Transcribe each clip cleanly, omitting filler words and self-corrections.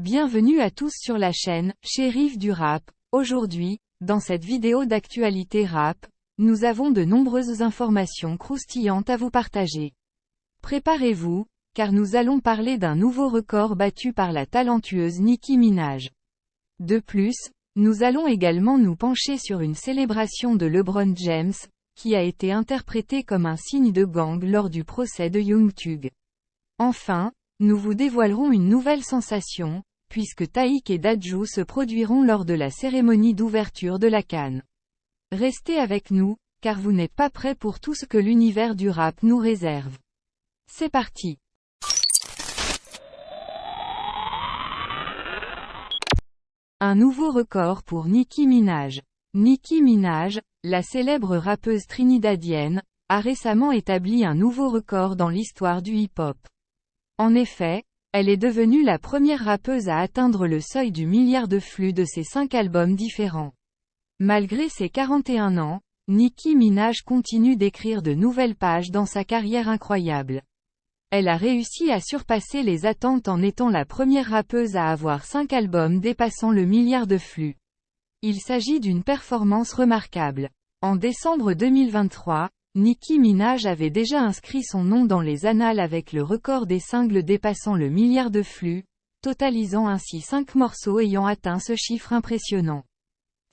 Bienvenue à tous sur la chaîne Shérif du Rap. Aujourd'hui, dans cette vidéo d'actualité rap, nous avons de nombreuses informations croustillantes à vous partager. Préparez-vous, car nous allons parler d'un nouveau record battu par la talentueuse Nicki Minaj. De plus, nous allons également nous pencher sur une célébration de LeBron James, qui a été interprétée comme un signe de gang lors du procès de Young Thug. Enfin, nous vous dévoilerons une nouvelle sensation, puisque Taïk et Dadju se produiront lors de la cérémonie d'ouverture de la CAN. Restez avec nous, car vous n'êtes pas prêts pour tout ce que l'univers du rap nous réserve. C'est parti. Un nouveau record pour Nicki Minaj. Nicki Minaj, la célèbre rappeuse trinidadienne, a récemment établi un nouveau record dans l'histoire du hip-hop. En effet, elle est devenue la première rappeuse à atteindre le seuil du milliard de flux de ses 5 albums différents. Malgré ses 41 ans, Nicki Minaj continue d'écrire de nouvelles pages dans sa carrière incroyable. Elle a réussi à surpasser les attentes en étant la première rappeuse à avoir 5 albums dépassant le milliard de flux. Il s'agit d'une performance remarquable. En décembre 2023, Nicki Minaj avait déjà inscrit son nom dans les annales avec le record des singles dépassant le milliard de flux, totalisant ainsi 5 morceaux ayant atteint ce chiffre impressionnant.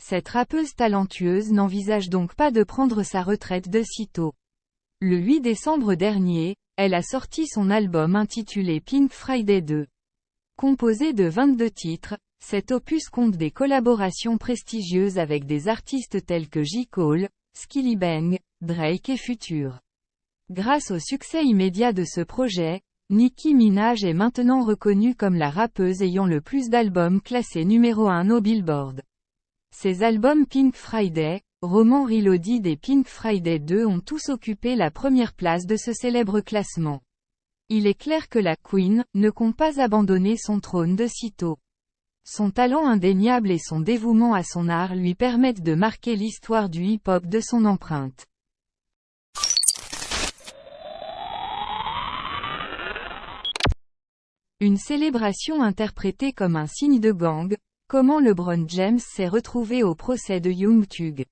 Cette rappeuse talentueuse n'envisage donc pas de prendre sa retraite de sitôt. Le 8 décembre dernier, elle a sorti son album intitulé Pink Friday 2. Composé de 22 titres, cet opus compte des collaborations prestigieuses avec des artistes tels que J. Cole, Skillibeng, Drake et Future. Grâce au succès immédiat de ce projet, Nicki Minaj est maintenant reconnue comme la rappeuse ayant le plus d'albums classés numéro 1 au Billboard. Ses albums Pink Friday, Roman Reloaded et Pink Friday 2 ont tous occupé la première place de ce célèbre classement. Il est clair que la Queen ne compte pas abandonner son trône de sitôt. Son talent indéniable et son dévouement à son art lui permettent de marquer l'histoire du hip-hop de son empreinte. Une célébration interprétée comme un signe de gang, comment LeBron James s'est retrouvé au procès de Young Thug.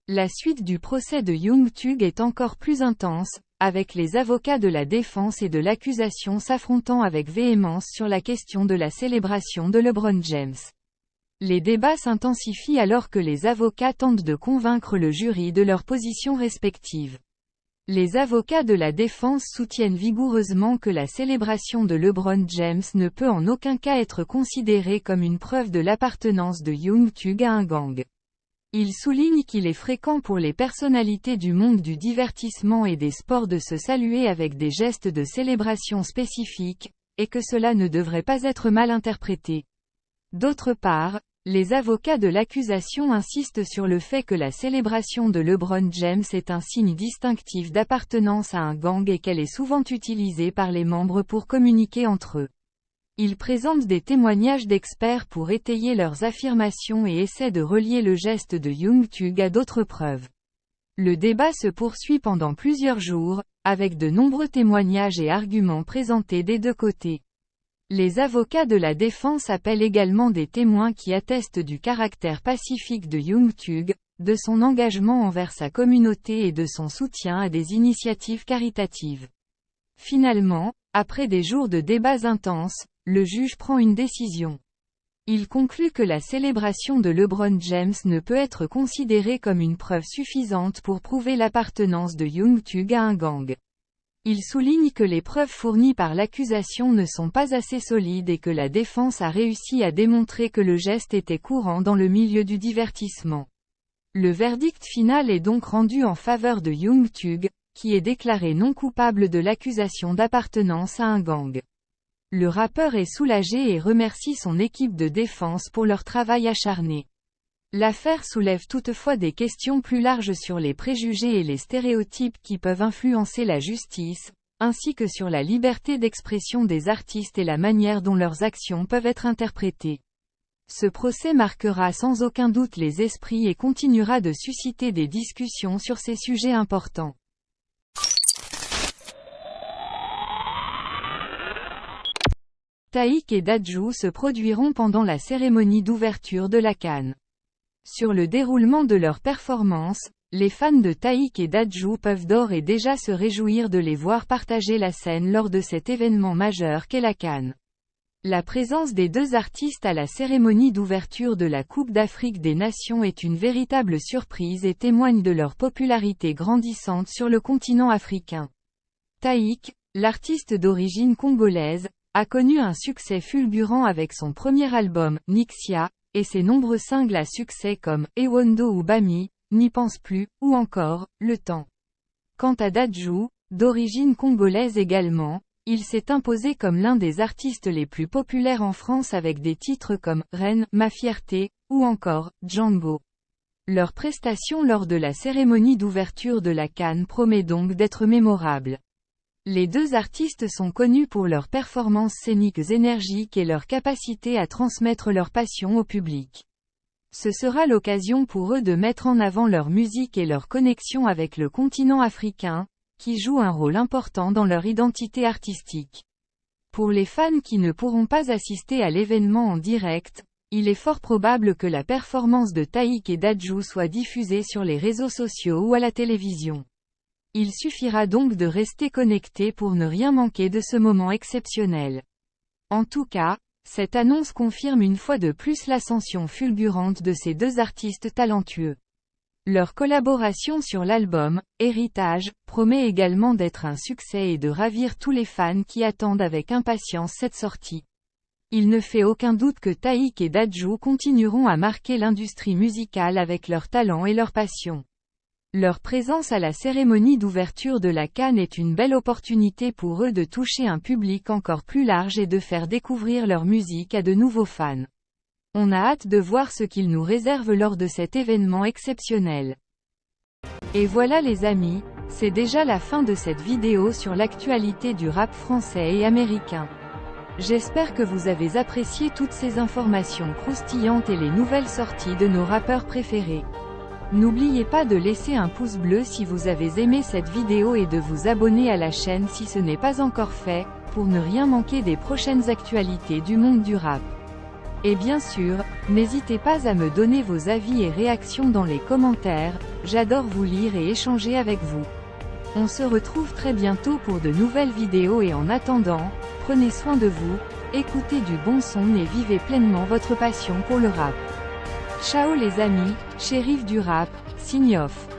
La suite du procès de Young Thug est encore plus intense, avec les avocats de la défense et de l'accusation s'affrontant avec véhémence sur la question de la célébration de LeBron James. Les débats s'intensifient alors que les avocats tentent de convaincre le jury de leurs positions respectives. Les avocats de la défense soutiennent vigoureusement que la célébration de LeBron James ne peut en aucun cas être considérée comme une preuve de l'appartenance de Young Thug à un gang. Ils soulignent qu'il est fréquent pour les personnalités du monde du divertissement et des sports de se saluer avec des gestes de célébration spécifiques, et que cela ne devrait pas être mal interprété. D'autre part, les avocats de l'accusation insistent sur le fait que la célébration de LeBron James est un signe distinctif d'appartenance à un gang et qu'elle est souvent utilisée par les membres pour communiquer entre eux. Ils présentent des témoignages d'experts pour étayer leurs affirmations et essaient de relier le geste de Young Thug à d'autres preuves. Le débat se poursuit pendant plusieurs jours, avec de nombreux témoignages et arguments présentés des deux côtés. Les avocats de la défense appellent également des témoins qui attestent du caractère pacifique de Young Thug, de son engagement envers sa communauté et de son soutien à des initiatives caritatives. Finalement, après des jours de débats intenses, le juge prend une décision. Il conclut que la célébration de LeBron James ne peut être considérée comme une preuve suffisante pour prouver l'appartenance de Young Thug à un gang. Il souligne que les preuves fournies par l'accusation ne sont pas assez solides et que la défense a réussi à démontrer que le geste était courant dans le milieu du divertissement. Le verdict final est donc rendu en faveur de Young Thug, qui est déclaré non coupable de l'accusation d'appartenance à un gang. Le rappeur est soulagé et remercie son équipe de défense pour leur travail acharné. L'affaire soulève toutefois des questions plus larges sur les préjugés et les stéréotypes qui peuvent influencer la justice, ainsi que sur la liberté d'expression des artistes et la manière dont leurs actions peuvent être interprétées. Ce procès marquera sans aucun doute les esprits et continuera de susciter des discussions sur ces sujets importants. Taïk et Dadju se produiront pendant la cérémonie d'ouverture de la CAN. Sur le déroulement de leur performance, les fans de Taïk et Dadju peuvent d'ores et déjà se réjouir de les voir partager la scène lors de cet événement majeur qu'est la CAN. La présence des deux artistes à la cérémonie d'ouverture de la Coupe d'Afrique des Nations est une véritable surprise et témoigne de leur popularité grandissante sur le continent africain. Taïk, l'artiste d'origine congolaise, a connu un succès fulgurant avec son premier album, Nixia, et ses nombreux singles à succès comme Ewondo ou Bami, N'y pense plus, ou encore, Le temps. Quant à Dadju, d'origine congolaise également, il s'est imposé comme l'un des artistes les plus populaires en France avec des titres comme Reine, Ma fierté, ou encore Django. Leur prestation lors de la cérémonie d'ouverture de la CAN promet donc d'être mémorable. Les deux artistes sont connus pour leurs performances scéniques énergiques et leur capacité à transmettre leur passion au public. Ce sera l'occasion pour eux de mettre en avant leur musique et leur connexion avec le continent africain, qui joue un rôle important dans leur identité artistique. Pour les fans qui ne pourront pas assister à l'événement en direct, il est fort probable que la performance de Taïk et Dadju soit diffusée sur les réseaux sociaux ou à la télévision. Il suffira donc de rester connecté pour ne rien manquer de ce moment exceptionnel. En tout cas, cette annonce confirme une fois de plus l'ascension fulgurante de ces deux artistes talentueux. Leur collaboration sur l'album, Héritage, promet également d'être un succès et de ravir tous les fans qui attendent avec impatience cette sortie. Il ne fait aucun doute que Taïk et Dadju continueront à marquer l'industrie musicale avec leur talent et leur passion. Leur présence à la cérémonie d'ouverture de la CAN est une belle opportunité pour eux de toucher un public encore plus large et de faire découvrir leur musique à de nouveaux fans. On a hâte de voir ce qu'ils nous réservent lors de cet événement exceptionnel. Et voilà les amis, c'est déjà la fin de cette vidéo sur l'actualité du rap français et américain. J'espère que vous avez apprécié toutes ces informations croustillantes et les nouvelles sorties de nos rappeurs préférés. N'oubliez pas de laisser un pouce bleu si vous avez aimé cette vidéo et de vous abonner à la chaîne si ce n'est pas encore fait, pour ne rien manquer des prochaines actualités du monde du rap. Et bien sûr, n'hésitez pas à me donner vos avis et réactions dans les commentaires, j'adore vous lire et échanger avec vous. On se retrouve très bientôt pour de nouvelles vidéos et en attendant, prenez soin de vous, écoutez du bon son et vivez pleinement votre passion pour le rap. Ciao les amis, shérif du rap, sign off.